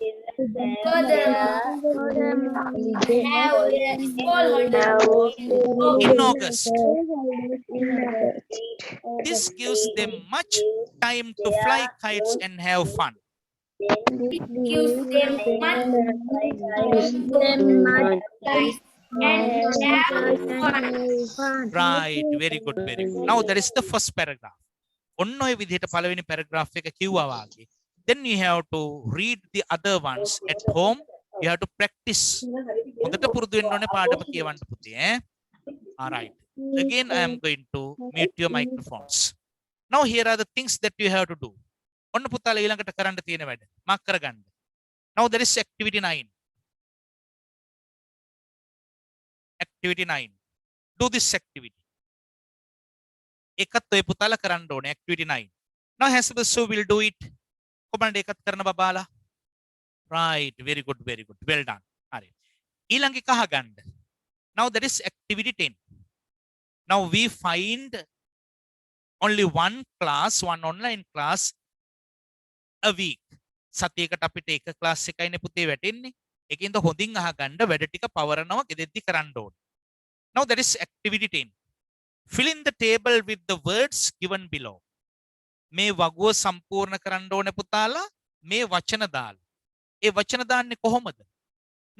In August. This gives them much time to fly kites and have fun. Gives them much and have fun. Right, very good, very good. Now that is the first paragraph. ඔන්න ඔය විදිහට පළවෙනි paragraph එක කිව්වා වාගේ. Then you have to read the other ones at home. You have to practice. හොඳට පුරුදු වෙන්න ඕනේ පාඩම කියවන්න පුතේ ඈ. All right. Again I am going to mute your microphones. Now here are the things that you have to do. ඔන්න පුතාලා ඊළඟට කරන්න තියෙන වැඩ. මාක් කරගන්න. Now there is activity 9. Activity 9. Do this activity. එකත් ඔය පුතාලා කරන්න ඕනේ activity 9. Now Hasibasu will do it. කොබන්ඩ එකත් කරන බබාලා. Right, very good, very good. Well done. හරි. ඊළඟ එක අහගන්න. Now that is activity 10. Now we find only one class, one online class a week. සතියකට අපිට එක class එකයිනේ පුතේ වැටෙන්නේ. ඒකින්ද හොඳින් අහගන්න වැඩ ටික පවරනවා ගෙදෙද්දි කරන්න ඕනේ. Now that is activity 10. Fill in the table with the words given below. මේ වගුව සම්පූර්ණ කරන්න ඕනේ පුතාලා මේ වචන දාලා. ඒ වචන දාන්නේ කොහොමද?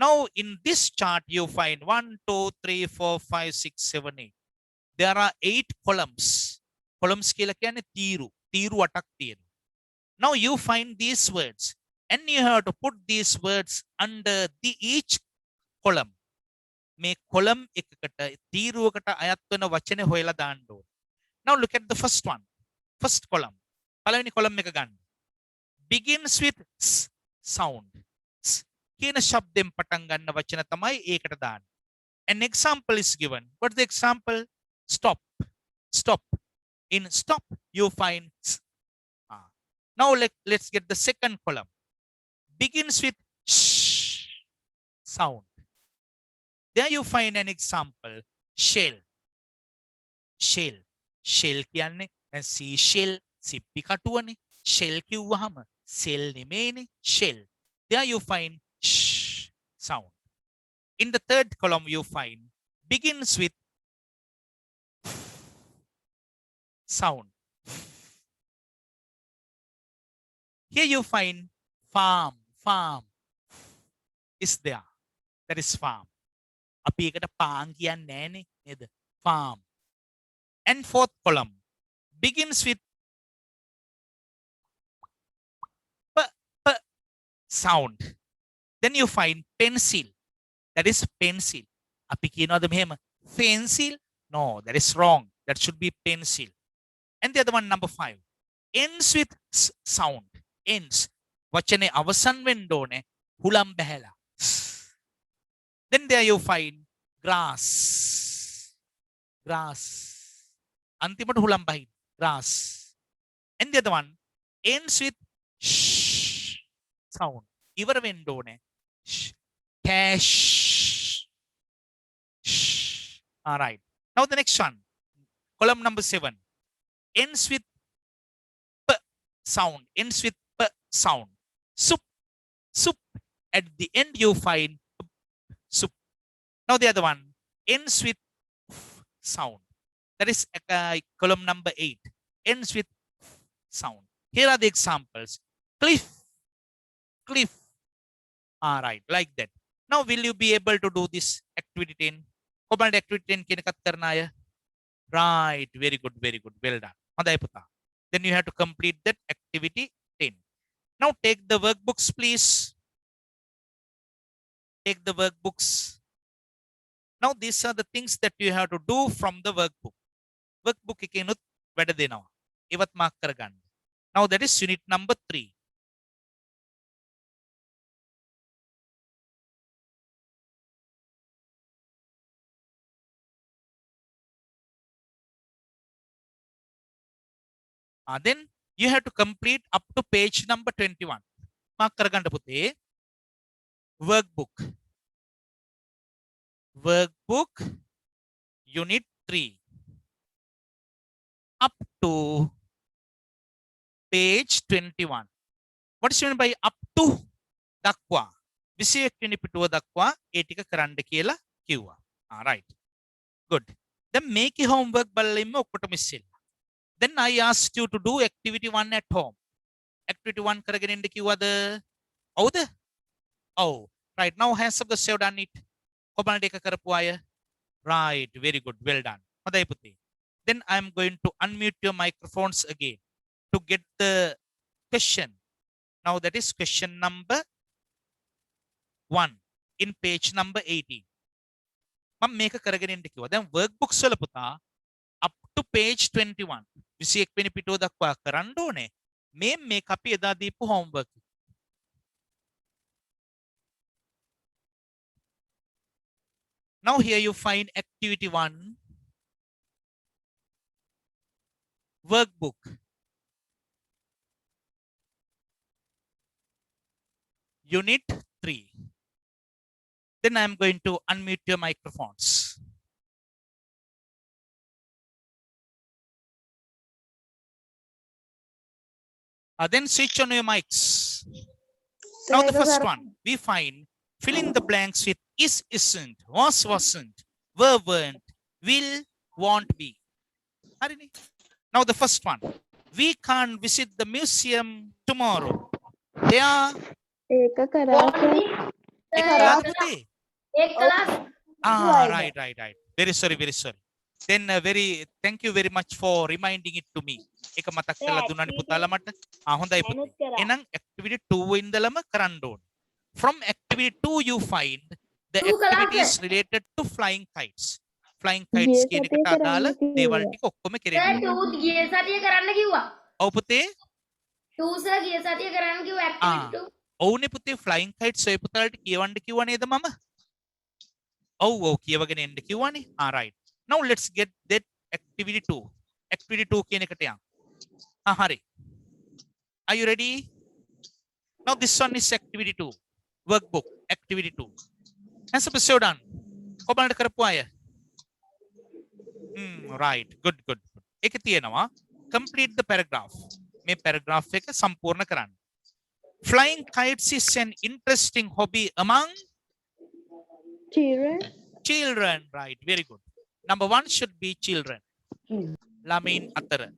Now in this chart you find 1 2 3 4 5 6 7 8. there are 8 columns. Columns කියලා කියන්නේ තීරු 8ක් තියෙනවා. Now you find these words and you have to put these words under the each column. මේ column එකකට තීරුවකට අයත් වෙන වචනේ හොයලා දාන්න ඕනේ. Now look at the first one. First column. පළවෙනි column එක ගන්න. Begins with sound. කියන ශබ්දයෙන් පටන් ගන්න වචන තමයි ඒකට දාන්න. An example is given. What's the example? Stop. Stop. In stop, you find Now let's get the second column. Begins with sh sound. There you find an example. Shell. Shell. Shell කියන්නේ sea shell සිප්පි කටුවනේ. Shell කිව්වහම cell නෙමෙයිනේ. Shell. There you find sh sound. In the third column you find begins with sound. Here you find farm. Farm is there. That is farm. අපි එකට පාන් කියන්නේ නෑනේ නේද? Farm. And fourth column begins with p sound. Then you find pencil. That is pencil. අපි කියනවාද මෙහෙම pencil? No, that is wrong. That should be pencil. And the other one, number 5, ends with sound. Ends. වචනේ අවසන් වෙන්න ඕනේ හුලම් බහැලා. Then there you find grass. Grass. අන්තිමට හුලම් බහින්. Grass. And the other one ends with sh sound. ඉවර වෙන්න ඕනේ. Cash. All right. Now the next one. Column number 7. Ends with p sound. Ends with p sound. Soup. Soup. At the end you find soup. Now the other one ends with sound. That is column number 8. Ends with sound. Here are the examples. Cliff. Cliff. All right. Like that. Now will you be able to do this activity 10? කොබලට activity 10 කියන එකත් කරන අය? Right. Very good. Very good. Well done. හොඳයි පුතා. Then you have to complete that activity 10. Now take the workbooks please. Take the workbooks. Now these are the things that you have to do from the workbook. Workbook එකේනොත් වැඩ දෙනවා. ඒවත් mark කරගන්න. Now that is unit number 3. Then you have to complete up to page number 21. Mark කරගන්න පුතේ. Workbook. Workbook unit 3. Up to page 21. What is meant by up to? දක්වා. 21 වෙනි පිටුව දක්වා ඒ ටික කරන්න කියලා කිව්වා. Right. Good. Then make your homework බලලා ඉන්න ඔක්කොටම ඉස්සෙල්ලා. Then I asked you to do activity 1 at home. Activity 1 කරගෙන ඉන්න කිව්වද? ඔව්ද? Oh, right. Now hands up the save done it. කොබලට එක කරපු අය. Right. Very good. Well done. හොඳයි පුතේ. Then I am going to unmute your microphones again to get the question. Now that is question number 1 in page number 18. මම මේක කරගෙන ඉන්න කිව්වා. දැන් workbooks වල පුතා up to page 21. 21 වෙනි පිටුව දක්වා කරන්න ඕනේ. මේක අපි එදා දීපු homework. Now here you find activity 1. Workbook. Unit 3. Then I am going to unmute your microphones. Then switch on your mics. Now the first one, we find fill in the blanks with is, isn't, was, wasn't, were, weren't, will, won't be. Now the first one, we can't visit the museum tomorrow. They are ඒක කරාට right. Very sorry. Then thank you very much for reminding it to me. එක මතක් කරලා දුන්නානේ පුතාලා මට. හොඳයි පුතේ. එහෙනම් activity 2 ඉඳලම කරන්න ඕනේ. From activity 2 you find the activities related to flying kites. Flying kites කියන එකට අදාළ දේවල් ටික ඔක්කොම කෙරෙන්න. Sir, 2 ගිය සතිය කරන්න කිව්වා. ඔව් පුතේ. 2 sir ගිය සතිය කරන්න කිව්වා activity 2. ඔව්නේ පුතේ flying kites ඔය පුතාලට කියවන්න කිව්වා නේද මම? ඔව් කියවගෙන එන්න කිව්වනේ. Right. Now let's get that activity 2. Activity 2 කියන එකට යන්න. හරි. Are you ready? Now this one is activity 2. Workbook activity 2. Has episode done. කොබලට කරපු අය. Right. Good. ඒක තියෙනවා. Complete the paragraph. මේ paragraph එක සම්පූර්ණ කරන්න. Flying kites is an interesting hobby among children. Right. Very good. Number 1 should be children. Lamin atara.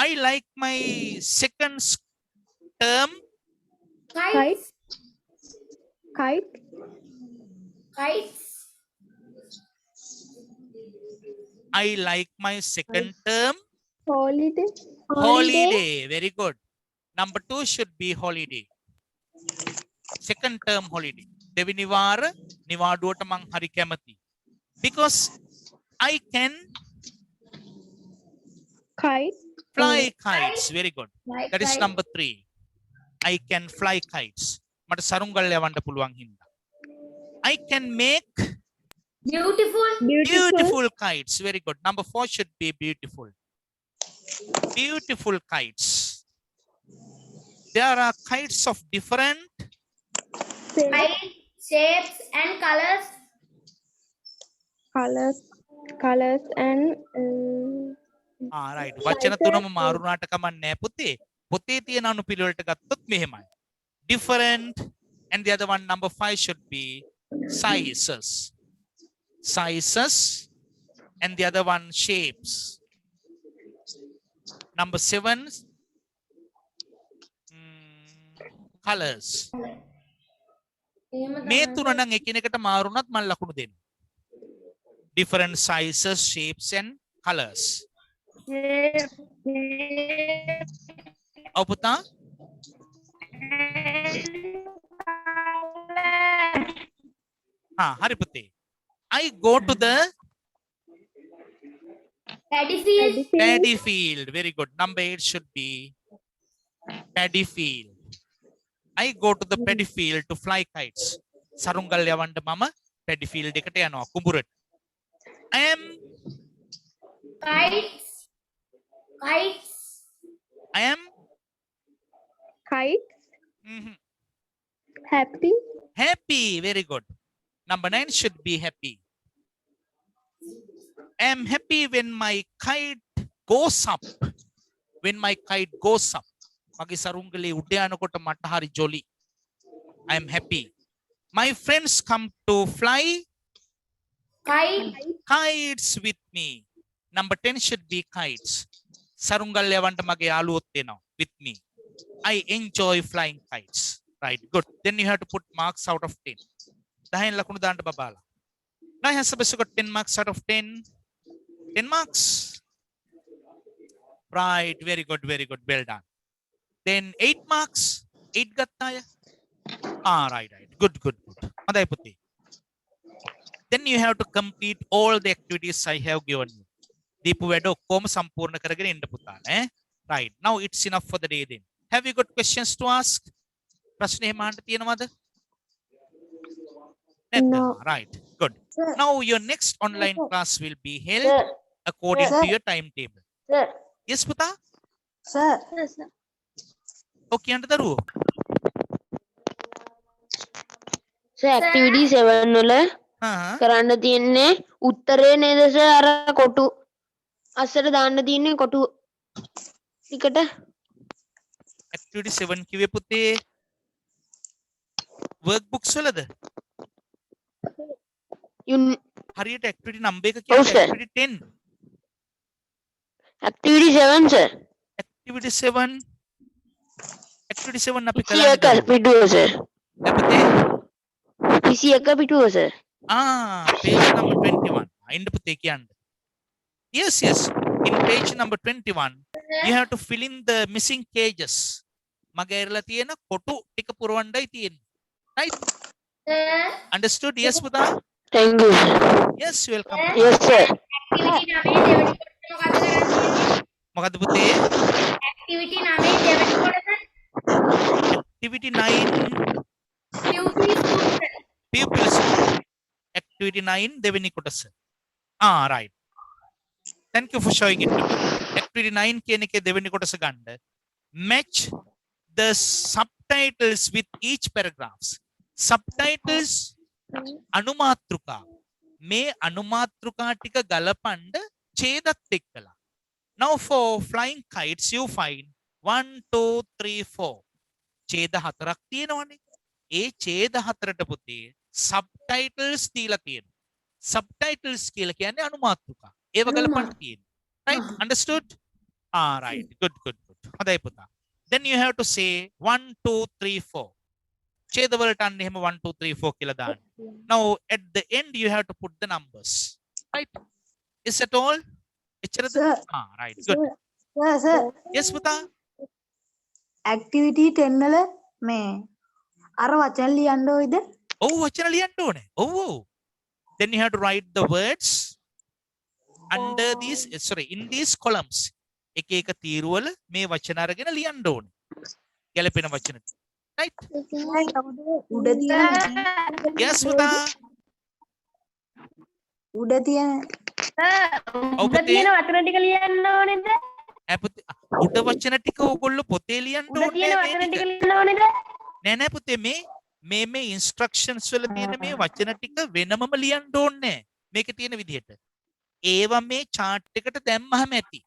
I like my second term. Kites. I like my second term. Holiday. Very good. Number 2 should be holiday. Second term holiday. දෙවෙනි වාර නිවාඩුවට මං හරි කැමති. Because I can fly kites. Very good. That is number 3. I can fly kites. මට සරුංගල් යවන්න පුළුවන් හින්දා. I can make beautiful kites. Very good. Number 4 should be beautiful. Beautiful kites. There are kites of different Shapes and colors. Colors and right. වචන තුනම මාරුනාට කමක් නැහැ පුතේ. පොතේ තියෙන අනුපිළිවෙලට ගත්තොත් මෙහෙමයි. Different, and the other one number 5 should be sizes. And the other one shapes. Number 7 colors. මේ තුන නම් එකිනෙකට මාරුණත් මම ලකුණු දෙන්න. Different sizes, shapes and colors. ඔව් පුතා. හරි පුතේ. I go to the paddy field. Very good. Number 8 should be paddy field. I go to the paddy field to fly kites. සරුංගල් යවන්න මම paddy field එකට යනවා කුඹුරට. I am Kites. I am happy. Very good. Number 9 should be happy. I am happy when my kite goes up. මගේ සරුංගලේ උඩ යනකොට මට හරි ජොලි. I am happy. My friends come to fly kites with me. Number 10 should be kites. සරුංගල් යවන්න මගේ යාළුවොත් එනවා with me. I enjoy flying kites. Right, good. Then you have to put marks out of 10. 10 ලකුණු දාන්න බබාලා. Now has Sabasu got 10 marks out of 10. 10 marks. Right, very good. Well done. Then 8 marks. 8 gatta aya. Right. Good. Adai putti. Then you have to complete all the activities I have given you. Deepu වැඩ ඔක්කොම සම්පූර්ණ කරගෙන ඉන්න පුතාලා ඈ. Right. Now it's enough for the day then. Have you got questions to ask? ප්‍රශ්න එහෙම අහන්න තියෙනවද? No. Right. Good. Now your next online class will be held according to your timetable. Sir. Yes පුතා? Sir. Okay අnder දරුවෝ. Sir, activity 7 වල කරන්න තියෙන්නේ උත්තරේ නේද sir අර කොටු අස්සට දාන්න තියෙන්නේ කොටු ටිකට. Activity 7 කිව්වේ පුතේ workbooks වලද? හරියට activity number එක කියන්නේ activity 10. Activity 7 sir. Activity 7 අපි කරන්නේ පිටුව sir. පුතේ 21 පිටුව sir. page number 21. ඉන්න පුතේ කියන්න. Yes, yes. In page number 21, you have to fill in the missing cages. මගේ ඇරලා තියෙන කොටු ටික පුරවන්නයි තියෙන්නේ. Right? Sir. Understood? Yes, පුතා? Thank you, sir. Yes, welcome. Yes, sir. Activity 9 දෙවෙනි කොටස මොකක්ද කරන්නේ? මොකද්ද පුතේ? Activity 9 දෙවෙනි කොටස Activity 9 pupils. Activity 9 දෙවෙනි කොටස. Right. Thank you for showing it to me. Activity 9 කියන එකේ දෙවෙනි කොටස ගන්න. Match the subtitles with each paragraphs. Subtitles අනුමාත්‍රිකා. මේ අනුමාත්‍රිකා ටික ගලපන්න ඡේදත් එක්කලා. Now for flying kites you find 1 2 3 4. ඡේද හතරක් තියෙනවනේ. ඒ ඡේද හතරට පුතේ subtitles දීලා තියෙනවා. Subtitles කියලා කියන්නේ අනුමාත්‍රිකා. ඒව ගලපන්න තියෙනවා. Right? Understood? Right. Good. හොඳයි පුතා. Then you have to say 1 2 3 4. ඡේද වලට අන්න එහෙම 1 2 3 4 කියලා දාන්න. Now at the end you have to put the numbers. Right? Is that all? එච්චරද? Right. Good. sir. Yes පුතා. Activity 10 වල මේ අර වචන ලියන්න ඕයිද? ඔව් වචන ලියන්න ඕනේ. ඔව්. Then you have to write the words under these in these columns. එක එක තීරු වල මේ වචන අරගෙන ලියන්න ඕනේ. ගැලපෙන වචන. Right? උඩ තියෙන Yes පුතා. උඩ තියෙන උඩ තියෙන වචන ටික ලියන්න ඕනේද? උඩ වචන ටික ඕගොල්ලෝ පොතේ ලියන්න උඩ තියෙන ඕනේ වචන ටික ලියන්න ඕනේද? නෑ පුතේ මේ instructions වල තියෙන මේ වචන ටික වෙනමම ලියන්න ඕනේ. මේකේ තියෙන විදිහට. ඒව මේ chart එකට දැම්මහම ඇති.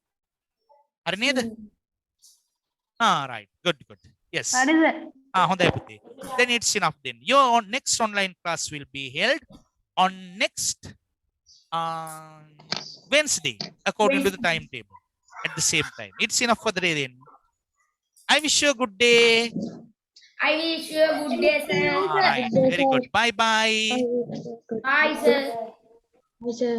හරි නේද? Right. Good. Yes. හරිද? හොඳයි පුතේ. Then it's enough then. Your next online class will be held on next Wednesday according to the timetable at the same time. It's enough for the day then. I wish you a good day. I wish you a good day, sir. Right. Very good. Bye. Bye, sir. Yes, sir.